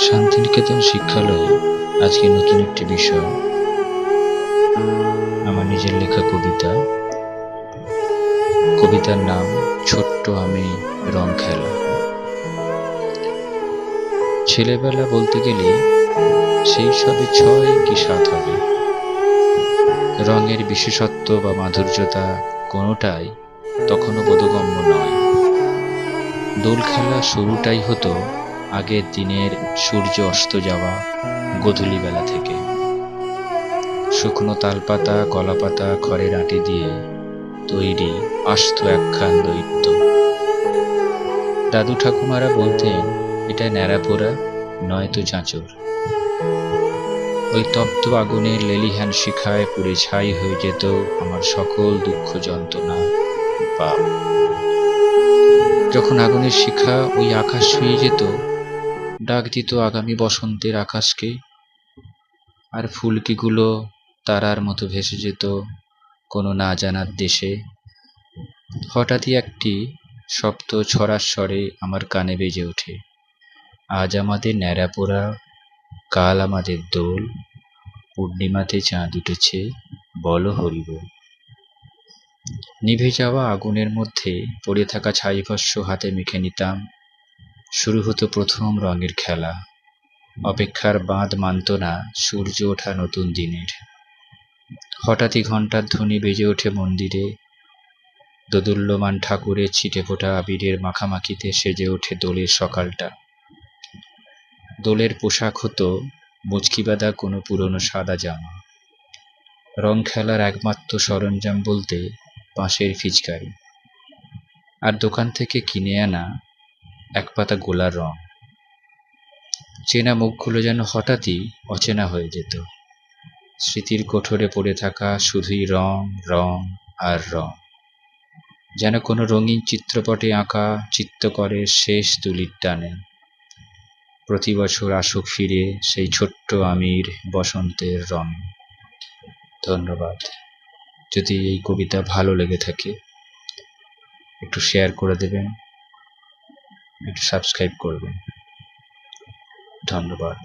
শান্তিনিকেতন শিক্ষালয়ে আজকে নতুন একটি বিষয়, আমার নিজের লেখা কবিতার নাম ছোট্ট আমি রং খেলা। ছেলেবেলা বলতে গেলে সেই সবে 6 কি 7 হবে। রঙের বিশেষত্ব বা মাধুর্যতা কোনোটাই তখনও বোধগম্য নয়। দোল খেলা শুরুটাই হতো আগের দিনের সূর্য অস্ত যাওয়া গোধূলি বেলা থেকে। শুকনো তালপাতা, কলাপাতা, খড়ের আঁটি দিয়ে তৈরি আস্ত একখান দৈত্য। দাদু ঠাকুমারা বলতেন, এটা ন্যাড়াপোড়া নয়তো চাঁচর। ওই তপ্ত আগুনের লেলিহান শিখায় পুড়ে ছাই হয়ে যেত আমার সকল দুঃখ যন্ত্রণা পাপ। যখন আগুনের শিখা ওই আকাশ ছুঁয়ে যেত, ডাক দিত আগামী বসন্তের আকাশকে, আর ফুলকিগুলো তারার মতো ভেসে যেত কোনো না জানার দেশে। হঠাৎই একটি শব্দ ছড়ার স্বরে আমার কানে বেজে ওঠে, আজ আমাদের ন্যাড়াপোড়া, কাল আমাদের দোল, পূর্ণিমাতে চাঁদ উঠেছে, বলো হরিবোল। নিভে যাওয়া আগুনের মধ্যে পড়ে থাকা ছাইভস্য হাতে মেখে নিতাম। শুরু হতো প্রথম রঙের খেলা। অপেক্ষার বাঁধ মানত না সূর্য ওঠা নতুন দিনের। হঠাৎই ঘণ্টার ধ্বনি বেজে ওঠে মন্দিরে। দোদুল্যমান ঠাকুরের ছিটে ফোটা আবিরের মাখামাখিতে সেজে ওঠে দোলের সকালটা। দোলের পোশাক হতো মুচকি বাঁধা কোনো পুরনো সাদা জামা। রং খেলার একমাত্র সরঞ্জাম বলতে বাঁশের ফিচকারি, আর দোকান থেকে কিনে আনা এক পাতা গোলার রং। চেনা মুখগুলো যেন হঠাৎই অচেনা হয়ে যেত। স্মৃতির কোঠরে পড়ে থাকা শুধুই রং, রং আর রং। যেন কোনো রঙিন চিত্রপটে আঁকা চিত্তকরের শেষ তুলির টানে। প্রতি বছর আসুক ফিরে সেই ছোট্ট আমির বসন্তের রং। ধন্যবাদ। যদি এই কবিতা ভালো লেগে থাকে একটু শেয়ার করে দেবেন, একটু সাবস্ক্রাইব করবেন। ধন্যবাদ।